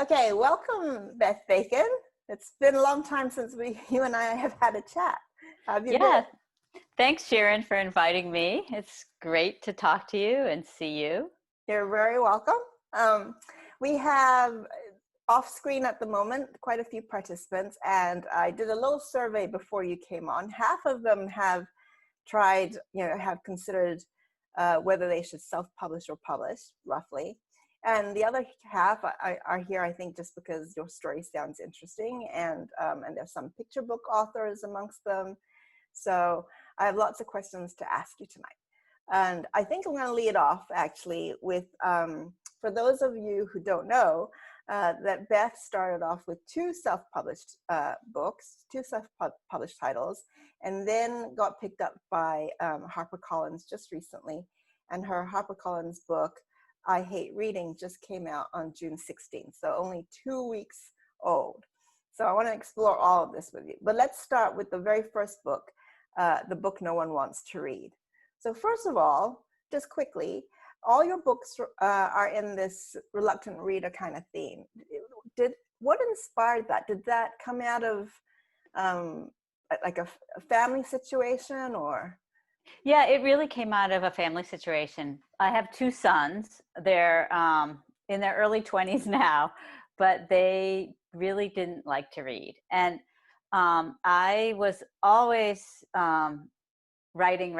Okay, welcome, Beth Bacon. It's been a long time since you and I have had a chat. How have you been? Yeah, thanks, Sharon, for inviting me. It's great to talk to you and see you. You're very welcome. We have off screen at the moment quite a few participants, and I did a little survey before you came on. Half of them have tried, have considered whether they should self-publish or publish, roughly. And the other half are here, I think, just because your story sounds interesting, and there's some picture book authors amongst them. So I have lots of questions to ask you tonight. And I think I'm going to lead off, actually, with, for those of you who don't know, that Beth started off with two self-published books, two self-published titles, and then got picked up by HarperCollins just recently. And her HarperCollins book, I Hate Reading, just came out on June 16th, so only 2 weeks old. So I want to explore all of this with you. But let's start with the very first book, the book no one wants to read. So first of all, just quickly, all your books are in this reluctant reader kind of theme. What inspired that? Did that come out of like a family situation, or? Yeah, it really came out of a family situation. I have two sons. They're in their early 20s now, but they really didn't like to read. And I was always writing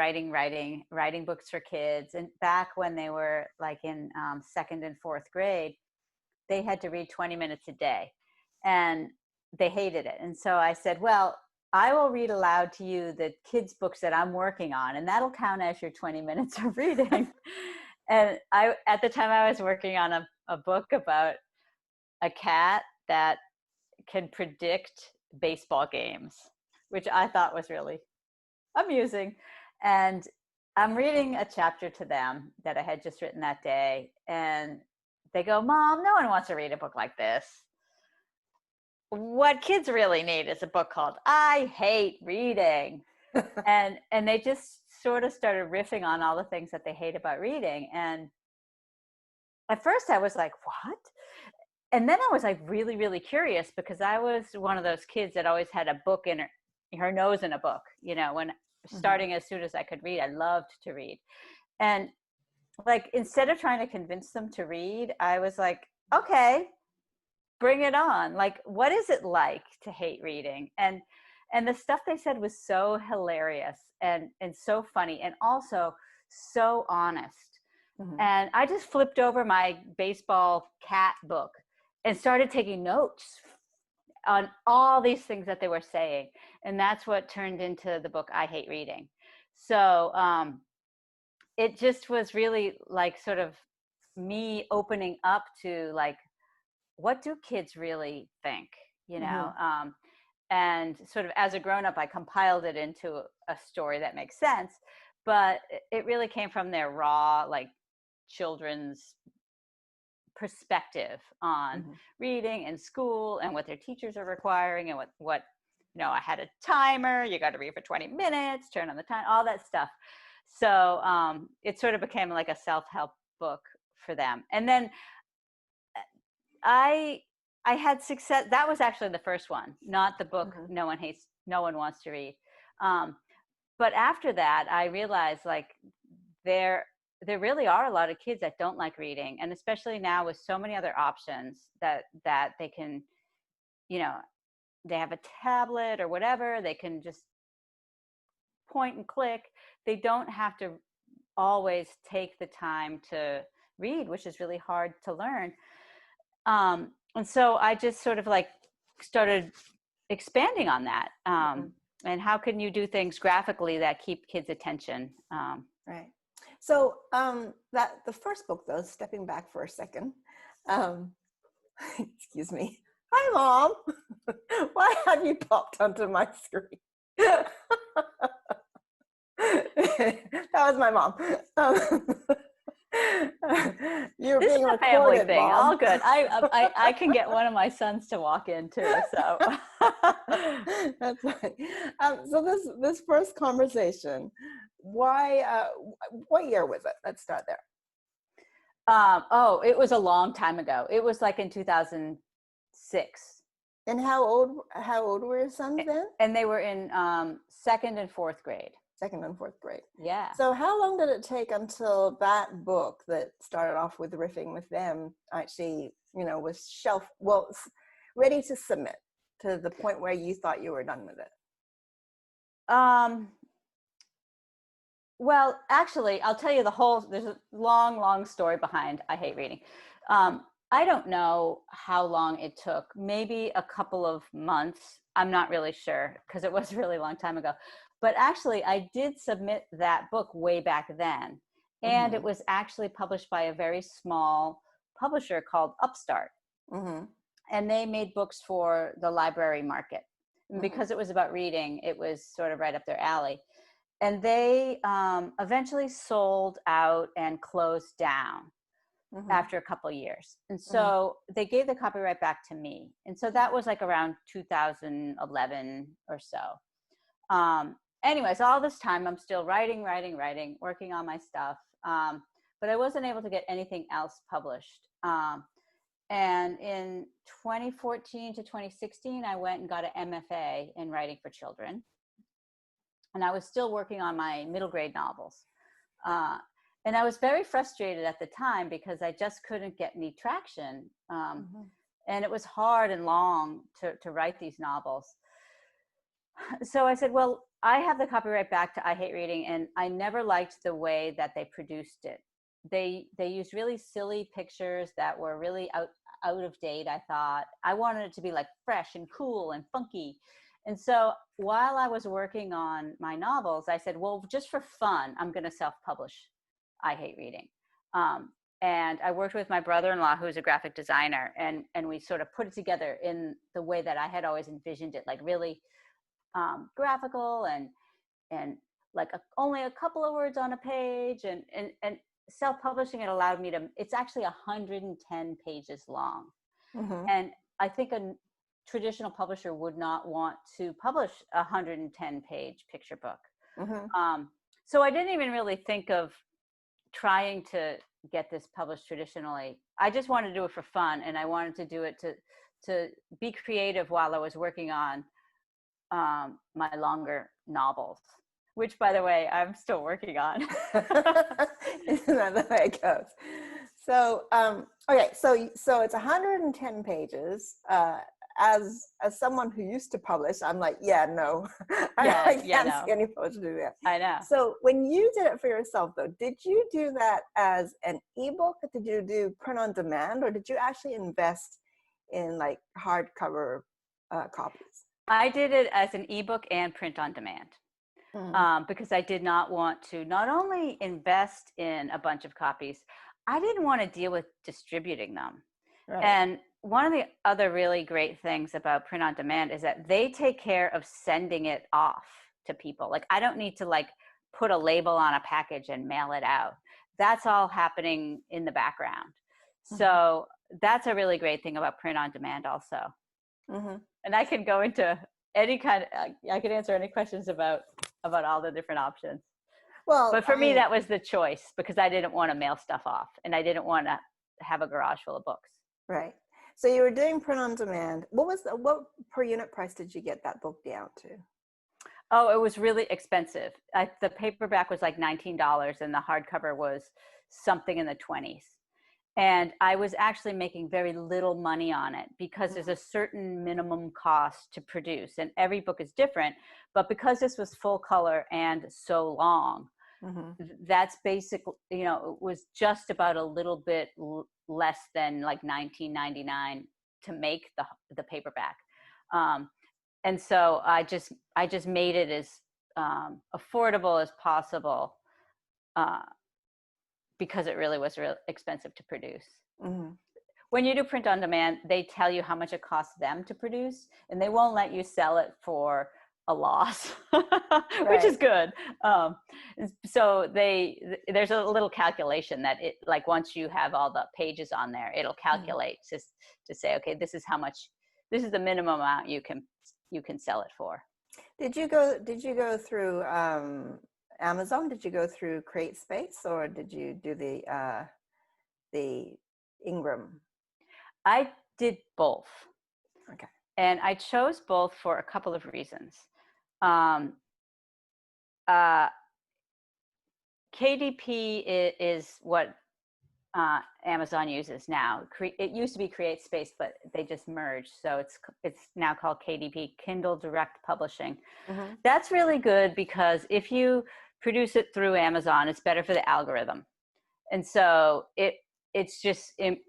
books for kids. And back when they were like in second and fourth grade, they had to read 20 minutes a day, and they hated it. And so I said, well, I will read aloud to you the kids' books that I'm working on, and that'll count as your 20 minutes of reading. And at the time, I was working on a book about a cat that can predict baseball games, which I thought was really amusing. And I'm reading a chapter to them that I had just written that day, and they go, Mom, no one wants to read a book like this. What kids really need is a book called I Hate Reading. and they just sort of started riffing on all the things that they hate about reading. And at first I was like, what? And then I was like really, really curious, because I was one of those kids that always had a book in her nose in a book, when starting as soon as I could read. I loved to read. And like, instead of trying to convince them to read, I was like, okay, bring it on. Like, what is it like to hate reading? And the stuff they said was so hilarious and so funny, and also so honest. Mm-hmm. And I just flipped over my baseball cat book and started taking notes on all these things that they were saying. And that's what turned into the book I Hate Reading. So it just was really like sort of me opening up to like, what do kids really think, Mm-hmm. And sort of as a grown-up, I compiled it into a story that makes sense, but it really came from their raw, like, children's perspective on mm-hmm. reading and school and what their teachers are requiring, and what I had a timer, you got to read for 20 minutes, turn on the time, all that stuff. So it sort of became like a self-help book for them. And then I had success. That was actually the first one, not the book mm-hmm. No one wants to read. But after that, I realized like there really are a lot of kids that don't like reading, and especially now with so many other options that they can, they have a tablet or whatever, they can just point and click. They don't have to always take the time to read, which is really hard to learn. And so I just sort of like started expanding on that. Mm-hmm. And how can you do things graphically that keep kids' attention? Right. So that the first book, though, stepping back for a second, excuse me. Hi, Mom. Why have you popped onto my screen? That was my mom. You're this being is a family thing. Mom. All good. I can get one of my sons to walk in too. So that's right. So this first conversation, why? What year was it? Let's start there. It was a long time ago. It was like in 2006. And how old were your sons then? And they were in second and fourth grade. Second and fourth grade. Yeah. So how long did it take until that book that started off with riffing with them actually, was ready to submit to the point where you thought you were done with it? Well, actually, I'll tell you there's a long, long story behind I Hate Reading. I don't know how long it took, maybe a couple of months. I'm not really sure because it was a really long time ago. But actually, I did submit that book way back then. And it was actually published by a very small publisher called Upstart. Mm-hmm. And they made books for the library market. And because it was about reading, it was sort of right up their alley. And they eventually sold out and closed down after a couple of years. And so they gave the copyright back to me. And so that was like around 2011 or so. Anyways, all this time I'm still writing, working on my stuff. But I wasn't able to get anything else published. And in 2014 to 2016, I went and got an MFA in writing for children. And I was still working on my middle grade novels. And I was very frustrated at the time because I just couldn't get any traction. And it was hard and long to write these novels. So I said, well, I have the copyright back to I Hate Reading, and I never liked the way that they produced it. They used really silly pictures that were really out of date, I thought. I wanted it to be like fresh and cool and funky. And so while I was working on my novels, I said, well, just for fun, I'm going to self-publish I Hate Reading. And I worked with my brother-in-law, who's a graphic designer, and we sort of put it together in the way that I had always envisioned it, like really graphical and like only a couple of words on a page. And self-publishing it allowed me to, it's actually 110 pages long. And I think a traditional publisher would not want to publish a 110 page picture book. So I didn't even really think of trying to get this published traditionally. I just wanted to do it for fun, and I wanted to do it to be creative while I was working on my longer novels, which, by the way, I'm still working on. Isn't that the way it goes? So, okay, so it's 110 pages. As someone who used to publish, I'm like, yeah, no, I can't see any publisher do that. I know. So when you did it for yourself, though, did you do that as an ebook? Did you do print on demand, or did you actually invest in like hardcover copies? I did it as an ebook and print on demand. Because I did not want to not only invest in a bunch of copies, I didn't want to deal with distributing them. Right. And one of the other really great things about print on demand is that they take care of sending it off to people. Like, I don't need to like put a label on a package and mail it out. That's all happening in the background. So that's a really great thing about print on demand also. And I can go into any kind of, I can answer any questions about all the different options. Well, but for me, that was the choice because I didn't want to mail stuff off and I didn't want to have a garage full of books. Right. So you were doing print on demand. What per unit price did you get that book down to? Oh, it was really expensive. The paperback was like $19 and the hardcover was something in the 20s. And I was actually making very little money on it because there's a certain minimum cost to produce and every book is different. But because this was full color and so long, that's basically, it was just about a little bit less than like $19.99 to make the paperback. And so I just made it as affordable as possible because it really was real expensive to produce. When you do print on demand, they tell you how much it costs them to produce, and they won't let you sell it for a loss, which is good. So there's a little calculation that it, like once you have all the pages on there, it'll calculate just to say, okay, this is the minimum amount you can sell it for. Did you go through Amazon? Did you go through CreateSpace, or did you do the the Ingram? I did both. Okay. And I chose both for a couple of reasons. Um, uh, KDP is what Amazon uses now. It used to be Create Space, but they just merged, so it's now called KDP, Kindle Direct Publishing. Mm-hmm. That's really good because if you produce it through Amazon, it's better for the algorithm, and so it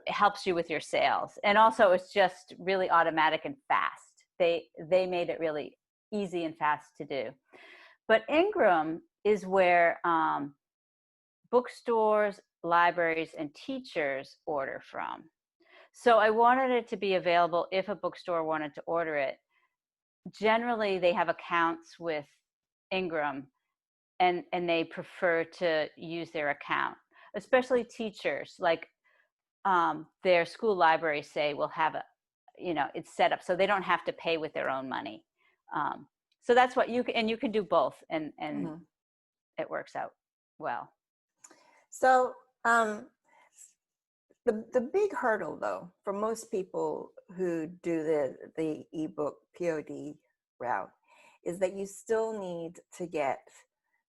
helps you with your sales, and also it's just really automatic and fast. They made it really easy and fast to do. But Ingram is where bookstores, libraries, and teachers order from. So I wanted it to be available if a bookstore wanted to order it. Generally, they have accounts with Ingram, and they prefer to use their account, especially teachers. Like their school libraries say will have it's set up so they don't have to pay with their own money. So that's what you can do both, and Mm-hmm. it works out well. So the big hurdle, though, for most people who do the ebook POD route is that you still need to get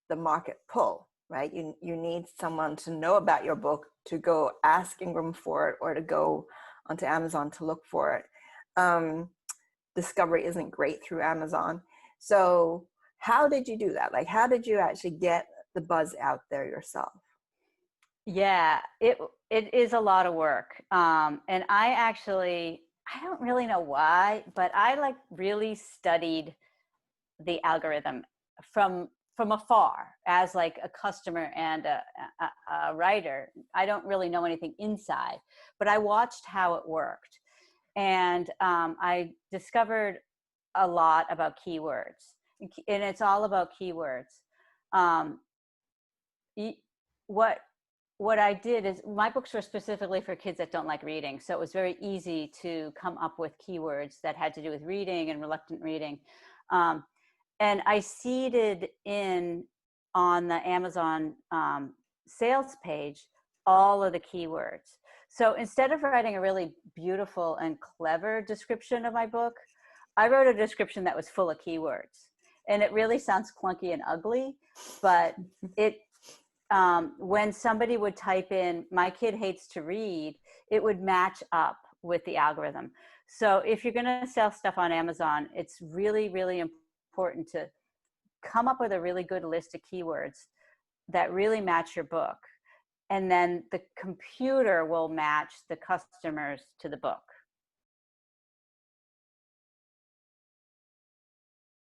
the market pull, right? You need someone to know about your book to go ask Ingram for it or to go onto Amazon to look for it. Discovery isn't great through Amazon. So how did you do that? Like, how did you actually get the buzz out there yourself? Yeah, it is a lot of work. And I don't really know why, but I like really studied the algorithm from afar as like a customer and a writer. I don't really know anything inside, but I watched how it worked. And I discovered a lot about keywords, and it's all about keywords. Um, what I did is my books were specifically for kids that don't like reading. So it was very easy to come up with keywords that had to do with reading and reluctant reading. And I seeded in on the Amazon sales page all of the keywords. So instead of writing a really beautiful and clever description of my book, I wrote a description that was full of keywords. And it really sounds clunky and ugly, but when somebody would type in, "my kid hates to read," it would match up with the algorithm. So if you're going to sell stuff on Amazon, it's really, really important to come up with a really good list of keywords that really match your book. And then the computer will match the customers to the book.